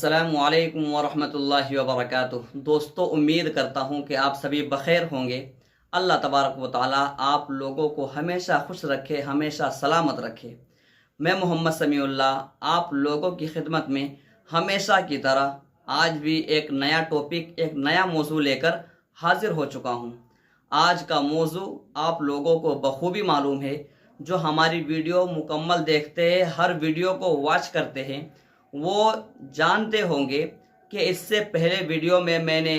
السلام علیکم ورحمۃ اللہ وبرکاتہ۔ دوستو، امید کرتا ہوں کہ آپ سبھی بخیر ہوں گے۔ اللہ تبارک و تعالیٰ آپ لوگوں کو ہمیشہ خوش رکھے، ہمیشہ سلامت رکھے۔ میں محمد سمیع اللہ آپ لوگوں کی خدمت میں ہمیشہ کی طرح آج بھی ایک نیا ٹاپک، ایک نیا موضوع لے کر حاضر ہو چکا ہوں۔ آج کا موضوع آپ لوگوں کو بخوبی معلوم ہے، جو ہماری ویڈیو مکمل دیکھتے ہیں، ہر ویڈیو کو واچ کرتے ہیں، وہ جانتے ہوں گے کہ اس سے پہلے ویڈیو میں نے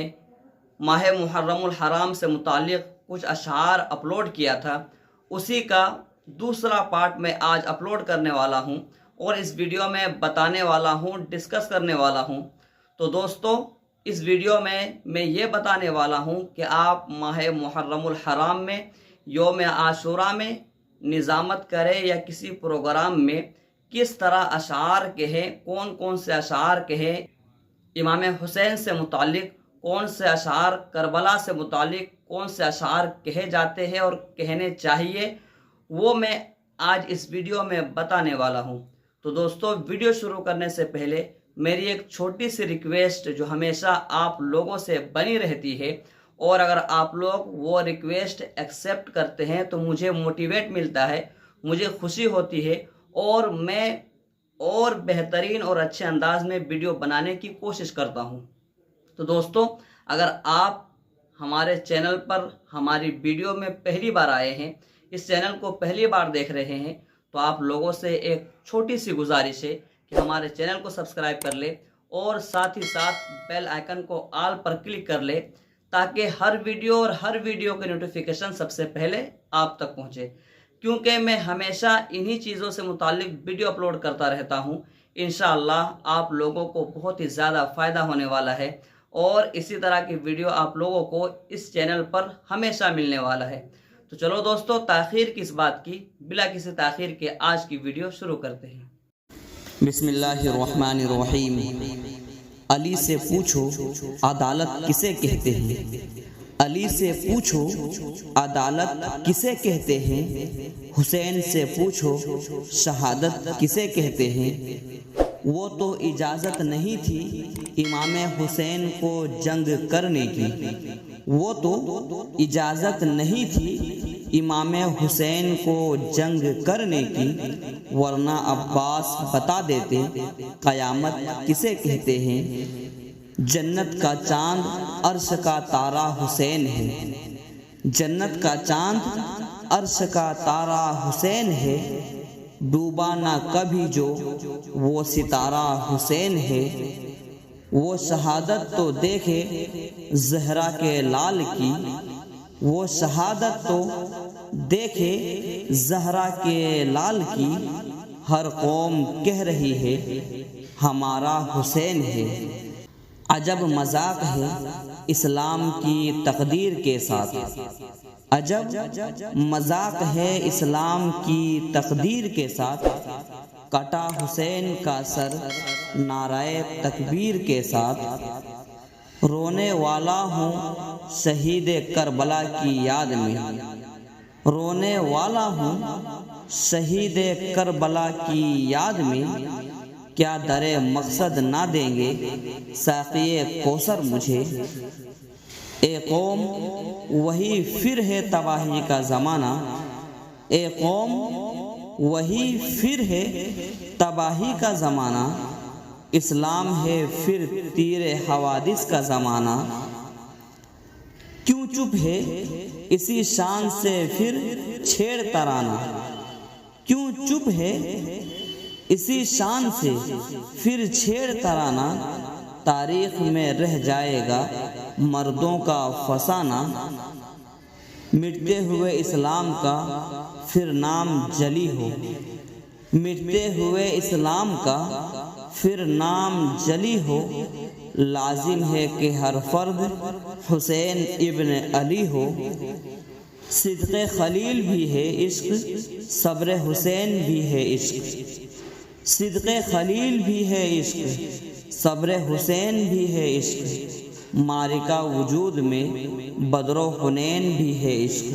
ماہ محرم الحرام سے متعلق کچھ اشعار اپلوڈ کیا تھا۔ اسی کا دوسرا پارٹ میں آج اپلوڈ کرنے والا ہوں اور اس ویڈیو میں بتانے والا ہوں، ڈسکس کرنے والا ہوں۔ تو دوستو، اس ویڈیو میں یہ بتانے والا ہوں کہ آپ ماہ محرم الحرام میں یوم عاشوراء میں نظامت کریں یا کسی پروگرام میں کس طرح اشعار کہیں، کون کون سے اشعار کہیں، امام حسین سے متعلق کون سے اشعار، کربلا سے متعلق کون سے اشعار کہے جاتے ہیں اور کہنے چاہیے، وہ میں آج اس ویڈیو میں بتانے والا ہوں۔ تو دوستو، ویڈیو شروع کرنے سے پہلے میری ایک چھوٹی سی ریکویسٹ جو ہمیشہ آپ لوگوں سے بنی رہتی ہے، اور اگر آپ لوگ وہ ریکویسٹ ایکسیپٹ کرتے ہیں تو مجھے موٹیویٹ ملتا ہے، مجھے خوشی ہوتی ہے، اور میں اور بہترین اور اچھے انداز میں ویڈیو بنانے کی کوشش کرتا ہوں۔ تو دوستو، اگر آپ ہمارے چینل پر ہماری ویڈیو میں پہلی بار آئے ہیں، اس چینل کو پہلی بار دیکھ رہے ہیں، تو آپ لوگوں سے ایک چھوٹی سی گزارش ہے کہ ہمارے چینل کو سبسکرائب کر لے اور ساتھ ہی ساتھ بیل آئیکن کو آل پر کلک کر لے، تاکہ ہر ویڈیو کی نوٹیفیکیشن سب سے پہلے آپ تک پہنچے، کیونکہ میں ہمیشہ انہی چیزوں سے متعلق ویڈیو اپلوڈ کرتا رہتا ہوں۔ انشاءاللہ آپ لوگوں کو بہت ہی زیادہ فائدہ ہونے والا ہے، اور اسی طرح کی ویڈیو آپ لوگوں کو اس چینل پر ہمیشہ ملنے والا ہے۔ تو چلو دوستو، تاخیر کس بات کی، بلا کسی تاخیر کے آج کی ویڈیو شروع کرتے ہیں۔ بسم اللہ الرحمن الرحیم۔ علی سے پوچھو عدالت کسے کہتے ہیں، علی سے پوچھو عدالت کسے کہتے ہیں، حسین سے پوچھو شہادت کسے کہتے ہیں۔ وہ تو اجازت نہیں تھی امام حسین کو جنگ کرنے کی، وہ تو اجازت نہیں تھی امام حسین کو جنگ کرنے کی، ورنہ عباس بتا دیتے قیامت کسے کہتے ہیں۔ جنت کا چاند عرش کا تارا حسین ہے، جنت کا چاند عرش کا تارا حسین ہے، ڈوبا نہ کبھی جو وہ ستارہ حسین ہے۔ وہ شہادت تو دیکھے زہرا کے لال کی، وہ شہادت تو دیکھے زہرا کے لال کی، ہر قوم کہہ رہی ہے ہمارا حسین ہے۔ عجب مذاق ہے اسلام کی تقدیر کے ساتھ، عجب مذاق ہے اسلام کی تقدیر کے ساتھ، کٹا حسین کا سر نعرہ تکبیر کے ساتھ، رونے والا ہوں شہید کربلا کی یاد میں، رونے والا ہوں شہید کربلا کی یاد میں، کیا در مقصد نہ دیں گے ساقی کوثر مجھے۔ اے قوم وہی پھر ہے تباہی کا زمانہ، اے قوم وہی پھر ہے تباہی کا زمانہ، اسلام ہے پھر تیر حوادث کا زمانہ۔ کیوں چپ ہے اسی شان سے پھر چھیڑ ترانہ، کیوں چپ ہے اسی شان سے پھر چھیڑ ترانہ، تاریخ میں رہ جائے گا مردوں کا فسانہ، مٹتے ہوئے اسلام کا پھر نام جلی ہو، مٹتے ہوئے اسلام کا پھر نام جلی ہو، لازم ہے کہ ہر فرد حسین ابن علی ہو۔ صدق خلیل بھی ہے عشق، صبر حسین بھی ہے عشق، صدق خلیل بھی ہے عشق، صبر حسین بھی ہے عشق، معرکہ وجود میں بدر و حنین بھی ہے عشق۔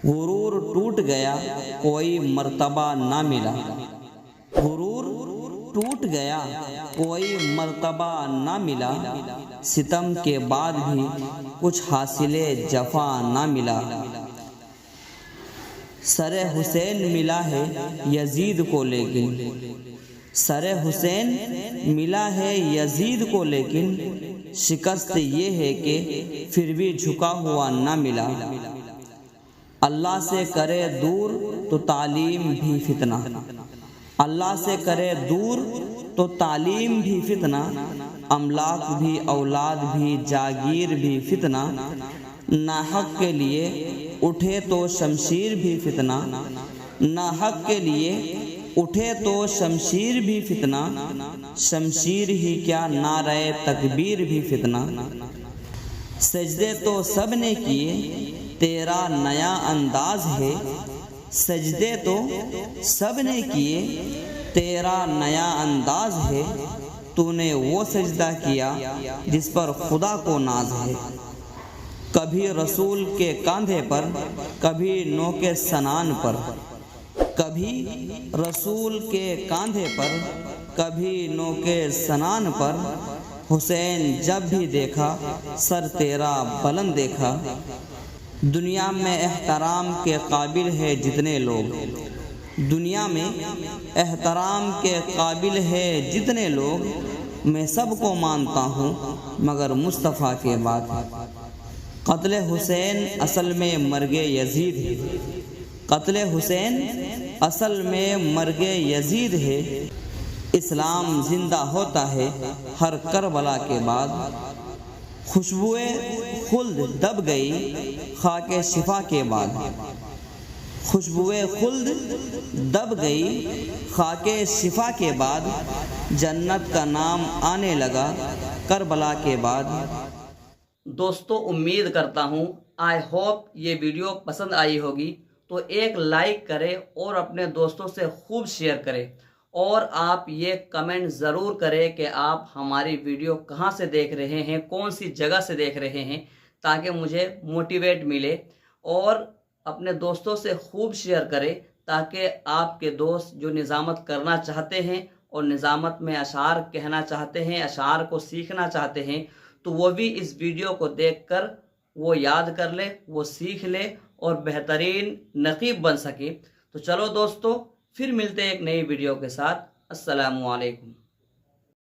غرور ٹوٹ گیا کوئی مرتبہ نہ ملا، غرور ٹوٹ گیا کوئی مرتبہ نہ ملا، ستم کے بعد بھی کچھ حاصل جفا نہ ملا۔ سر حسین ملا ہے یزید کو لیکن، سر حسین ملا ہے یزید کو لیکن، شکست یہ ہے کہ پھر بھی جھکا ہوا نہ ملا۔ اللہ سے کرے دور تو تعلیم بھی فتنہ، اللہ سے کرے دور تو تعلیم بھی فتنہ، املاک بھی اولاد بھی جاگیر بھی فتنہ، ناحق کے لیے اٹھے تو شمشیر بھی فتنہ، ناحق کے لیے اٹھے تو شمشیر بھی فتنہ، شمشیر ہی کیا نعرہ تکبیر بھی فتنہ۔ سجدے تو سب نے کیے تیرا نیا انداز ہے، سجدے تو سب نے کیے تیرا نیا انداز ہے، تو نے وہ سجدہ کیا جس پر خدا کو ناز ہے۔ کبھی رسول کے کاندھے پر کبھی نوک سنان پر، کبھی رسول کے کاندھے پر کبھی نوک سنان پر، حسین جب بھی دیکھا سر تیرا بلند دیکھا۔ دنیا میں احترام کے قابل ہے جتنے لوگ، دنیا میں احترام کے قابل ہے جتنے لوگ، میں سب کو مانتا ہوں مگر مصطفیٰ کے بعد۔ قتل حسین اصل میں مرگ یزید ہے، قتل حسین اصل میں مرگ یزید ہے، اسلام زندہ ہوتا ہے ہر کربلا کے بعد۔ خوشبوئے خلد دب گئی خاک شفا کے بعد، خوشبوئے خلد دب گئی خاک شفا کے بعد، جنت کا نام آنے لگا کربلا کے بعد۔ دوستو امید کرتا ہوں آئی ہوپ یہ ویڈیو پسند آئی ہوگی، تو ایک لائک کرے اور اپنے دوستوں سے خوب شیئر کرے، اور آپ یہ کمنٹ ضرور کریں کہ آپ ہماری ویڈیو کہاں سے دیکھ رہے ہیں، کون سی جگہ سے دیکھ رہے ہیں، تاکہ مجھے موٹیویٹ ملے، اور اپنے دوستوں سے خوب شیئر کریں تاکہ آپ کے دوست جو نظامت کرنا چاہتے ہیں اور نظامت میں اشعار کہنا چاہتے ہیں، اشعار کو سیکھنا چاہتے ہیں، تو وہ بھی اس ویڈیو کو دیکھ کر وہ یاد کر لے، وہ سیکھ لے اور بہترین نقیب بن سکے۔ تو چلو دوستو، پھر ملتے ہیں ایک نئی ویڈیو کے ساتھ۔ السلام علیکم۔